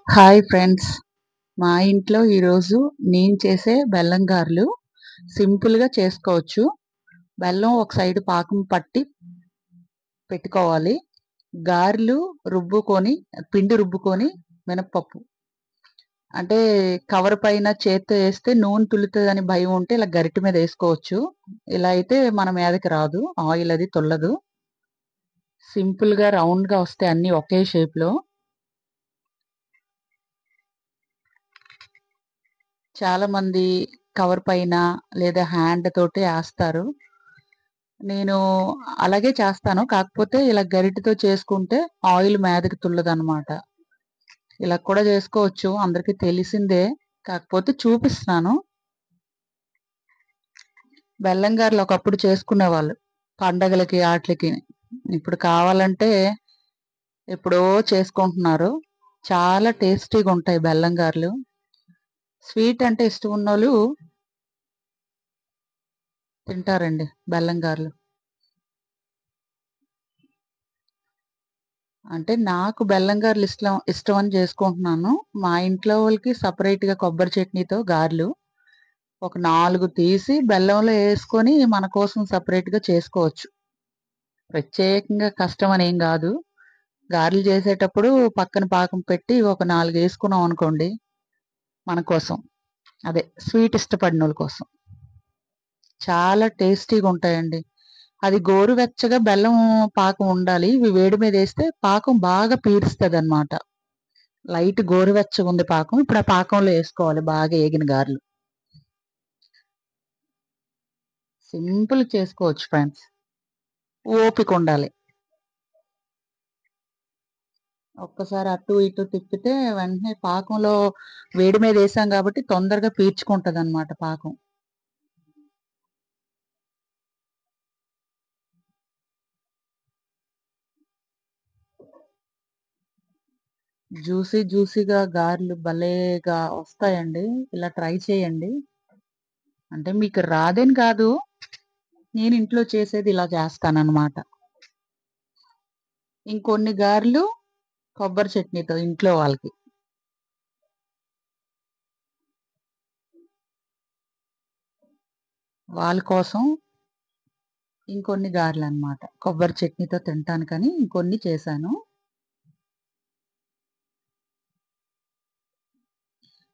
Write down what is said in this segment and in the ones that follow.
Hi friends, మా ఇంట్లో ఈరోజు నేను చేసే బెల్లం గారెలు సింపుల్గా చేసుకోవచ్చు. బెల్లం ఒక సైడ్ పాకం పట్టి పెట్టుకోవాలి. గారెలు రుబ్బుకొని పిండి రుబ్బుకొని మినప్పప్పు అంటే కవర్ పైన చేత్తో వేస్తే నూనె తులుతుందని భయం ఉంటే ఇలా గరిటె మీద వేసుకోవచ్చు. ఇలా అయితే మన మీదకి రాదు, ఆయిల్ అది తుల్లదు. సింపుల్గా రౌండ్గా వస్తాయి అన్నీ ఒకే షేప్లో. చాలా మంది కవర్ పైన లేదా హ్యాండ్ తోటి ఏస్తారు. నేను అలాగే చేస్తాను. కాకపోతే ఇలా గరిటెతో చేసుకుంటే ఆయిల్ మీదకి తుల్లదనమాట. ఇలా కూడా చేసుకోవచ్చు, అందరికీ తెలిసిందే. కాకపోతే చూపిస్తున్నాను. బెల్లం గారెలు ఒకప్పుడు చేసుకునేవాళ్ళు పండగలకి ఆట్లకి. ఇప్పుడు కావాలంటే ఎప్పుడో చేసుకుంటున్నారు. చాలా టేస్టీగా ఉంటాయి బెల్లం గారెలు. స్వీట్ అంటే ఇష్టం ఉన్నోళ్ళు తింటారండి బెల్లం గారెలు. అంటే నాకు బెల్లం గారెలు ఇష్టం అని చేసుకుంటున్నాను. మా ఇంట్లో వాళ్ళకి సపరేట్‌గా కొబ్బరి చట్నీతో గారెలు ఒక 4 తీసి బెల్లంలో యేసుకొని మన కోసం సెపరేట్‌గా చేసుకోవచ్చు. ప్రత్యేకంగా కష్టం అనేం గాదు. గారెలు చేసేటప్పుడు పక్కన పాకం పెట్టి ఒక 4 యేసుకున్నాం అనుకోండి మన కోసం. అదే స్వీట్ ఇష్టపడినోళ్ళ కోసం. చాలా టేస్టీగా ఉంటాయండి. అది గోరువెచ్చగా బెల్లం పాకం ఉండాలి. ఇవి వేడి మీదేస్తే పాకం బాగా పీరుస్తదనమాట. లైట్ గోరువెచ్చగుంది పాకం. ఇప్పుడు ఆ పాకంలో యేసుకోవాలి బాగా ఏగిన గారెలు. సింపుల్ చేసుకోవచ్చు ఫ్రెండ్స్. ఓపికుండాలి. ఒక్కసారి అటు ఇటు తిప్పితే వెంటనే పాకంలో వేడి మీదేసాం గాబట్టి తొందరగా పీల్చుకుంటదనమాట పాకం. జ్యూసీగా గారెలు భలేగా వస్తాయండి. ఇలా ట్రై చేయండి. అంటే మీకు రాదని కాదు. నేను ఇంట్లో చేసేది ఇలా చేస్తాననమాట. ఇంకొన్ని గారెలు కొబ్బరి చట్నీతో ఇంట్లో వాళ్ళకి. వాళ్ళ కోసం ఇంకొన్ని గారెలనమాట. కొబ్బరి చట్నీతో తింటానికని ఇంకొన్ని చేశాను.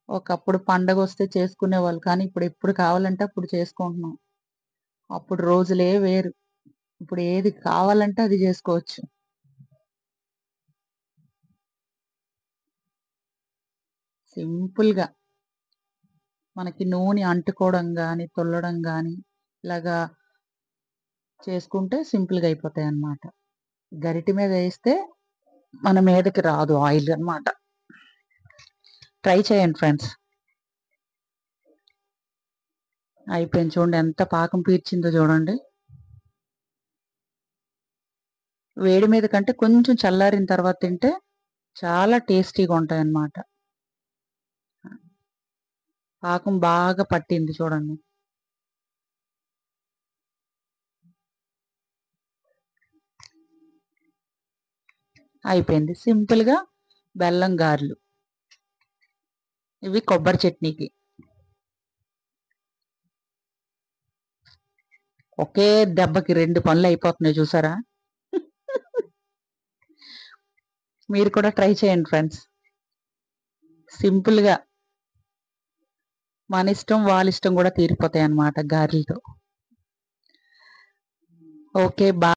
ఒకప్పుడు పండగొస్తే చేసుకునేవాళ్ళు. కానీ ఇప్పుడెప్పుడు కావాలంటే అప్పుడు చేసుకుంటున్నాం. అప్పుడు రోజులే వేరు. ఇప్పుడు ఏది కావాలంటే అది జేసుకోవచ్చు. సింపుల్‌గా మనకి నూనె అంటుకోవడం గాని, తుల్లడం గాని ఇలాగా చేసుకుంటే సింపుల్‌గా అయిపోతాయన్నమాట. గరిటె మీద ఏస్తే మన మీదకి రాదు ఆయిల్ అన్నమాట. ట్రై చేయండి ఫ్రెండ్స్. అయిపోయింది చూడండి ఎంత పాకం పీల్చిందో చూడండి. వేడి మీద కంటే కొంచెం చల్లారిన తర్వాత తింటే చాలా టేస్టీగా ఉంటాయన్నమాట. పాకం బాగా పట్టింది చూడండి. అయిపోయింది. సింపుల్‌గా బెల్లం గారెలు. ఇవి కొబ్బరి చట్నీకి. ఒకే దెబ్బకి 2 పనులు అయిపోతున్నాయి చూసారా? మీరు కూడా ట్రై చేయండి ఫ్రెండ్స్. సింపుల్‌గా మన ఇష్టం, వాళ్ళ ఇష్టం కూడా తీరిపోతాయన్నమాట గారెలతో. ఓకే.